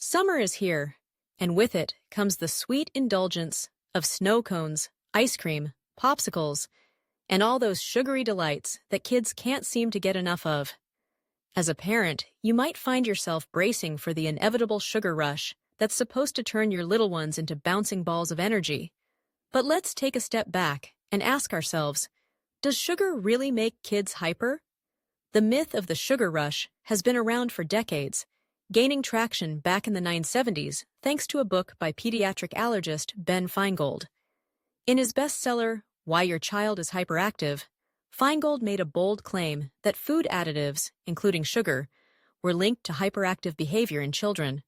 Summer is here, and with it comes the sweet indulgence of snow cones, ice cream, popsicles, and all those sugary delights that kids can't seem to get enough of. As a parent, you might find yourself bracing for the inevitable sugar rush that's supposed to turn your little ones into bouncing balls of energy. But let's take a step back and ask ourselves, does sugar really make kids hyper? The myth of the sugar rush has been around for decades, gaining traction back in the 1970s thanks to a book by pediatric allergist Ben Feingold. In his bestseller, Your Child Is Hyperactive, Feingold made a bold claim that food additives, including sugar, were linked to hyperactive behavior in children.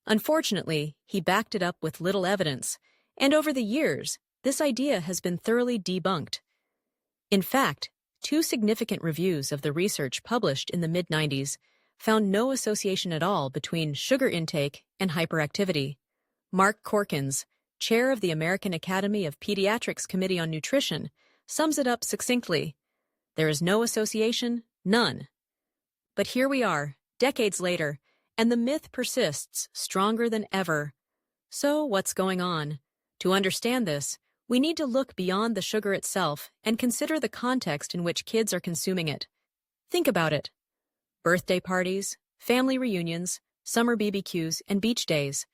Unfortunately, he backed it up with little evidence, and over the years, this idea has been thoroughly debunked. In fact, two significant reviews of the research published in the mid-90s found no association at all between sugar intake and hyperactivity. Mark Corkins, chair of the American Academy of Pediatrics Committee on Nutrition, sums it up succinctly. There is no association, none. But here we are, decades later, and the myth persists stronger than ever. So what's going on? To understand this, we need to look beyond the sugar itself and consider the context in which kids are consuming it. Think about it. Birthday parties, family reunions, summer BBQs, and beach days.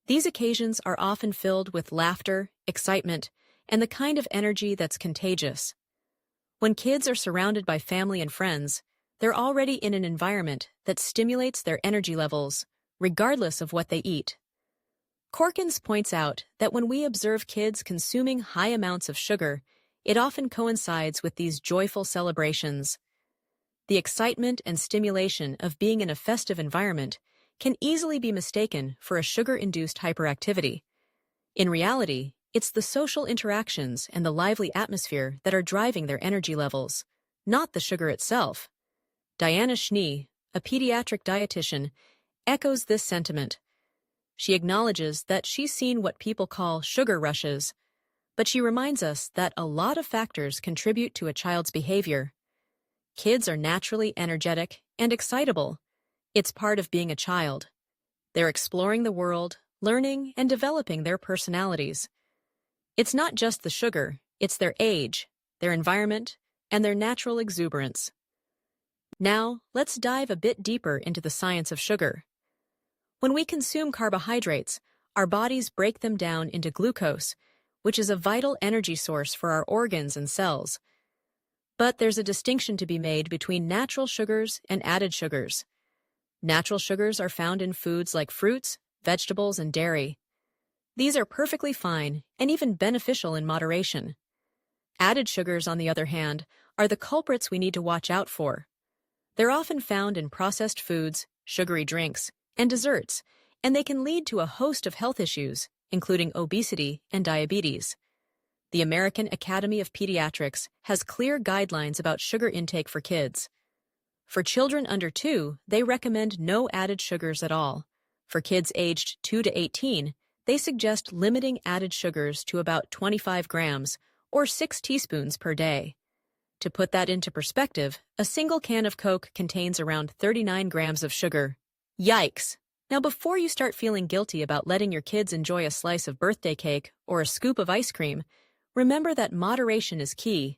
These occasions are often filled with laughter, excitement, and the kind of energy that's contagious. When kids are surrounded by family and friends, they're already in an environment that stimulates their energy levels, regardless of what they eat. Corkins points out that when we observe kids consuming high amounts of sugar, it often coincides with these joyful celebrations. The excitement and stimulation of being in a festive environment can easily be mistaken for a sugar-induced hyperactivity. In reality, it's the social interactions and the lively atmosphere that are driving their energy levels, not the sugar itself. Diana Schnee, a pediatric dietitian, echoes this sentiment. She acknowledges that she's seen what people call sugar rushes, but she reminds us that a lot of factors contribute to a child's behavior. Kids are naturally energetic and excitable. It's part of being a child. They're exploring the world, learning, and developing their personalities. It's not just the sugar, it's their age, their environment, and their natural exuberance. Now, let's dive a bit deeper into the science of sugar. When we consume carbohydrates, our bodies break them down into glucose, which is a vital energy source for our organs and cells. But there's a distinction to be made between natural sugars and added sugars. Natural sugars are found in foods like fruits, vegetables, and dairy. These are perfectly fine and even beneficial in moderation. Added sugars, on the other hand, are the culprits we need to watch out for. They're often found in processed foods, sugary drinks, and desserts, and they can lead to a host of health issues, including obesity and diabetes. The American Academy of Pediatrics has clear guidelines about sugar intake for kids. For children under 2, they recommend no added sugars at all. For kids aged 2 to 18, they suggest limiting added sugars to about 25 grams, or 6 teaspoons per day. To put that into perspective, a single can of Coke contains around 39 grams of sugar. Yikes! Now, before you start feeling guilty about letting your kids enjoy a slice of birthday cake or a scoop of ice cream, remember that moderation is key.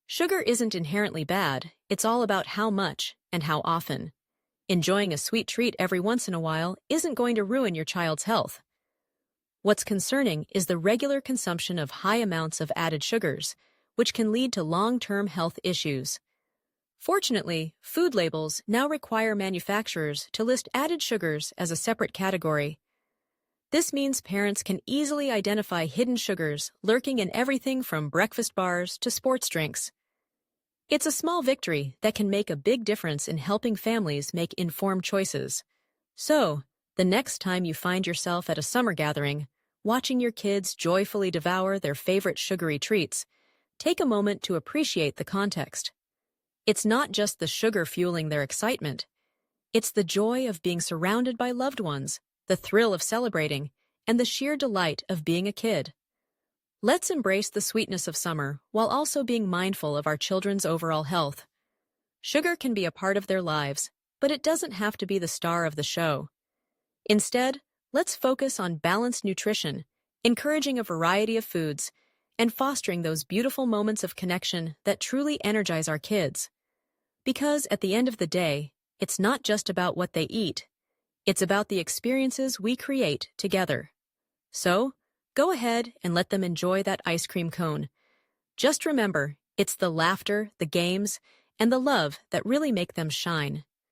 Sugar isn't inherently bad, it's all about how much and how often. Enjoying a sweet treat every once in a while isn't going to ruin your child's health. What's concerning is the regular consumption of high amounts of added sugars, which can lead to long-term health issues. Fortunately, food labels now require manufacturers to list added sugars as a separate category. This means parents can easily identify hidden sugars lurking in everything from breakfast bars to sports drinks. It's a small victory that can make a big difference in helping families make informed choices. So, the next time you find yourself at a summer gathering, watching your kids joyfully devour their favorite sugary treats, take a moment to appreciate the context. It's not just the sugar fueling their excitement. It's the joy of being surrounded by loved ones, the thrill of celebrating, and the sheer delight of being a kid. Let's embrace the sweetness of summer while also being mindful of our children's overall health. Sugar can be a part of their lives, but it doesn't have to be the star of the show. Instead, let's focus on balanced nutrition, encouraging a variety of foods, and fostering those beautiful moments of connection that truly energize our kids. Because at the end of the day, it's not just about what they eat, it's about the experiences we create together. So, go ahead and let them enjoy that ice cream cone. Just remember, it's the laughter, the games, and the love that really make them shine.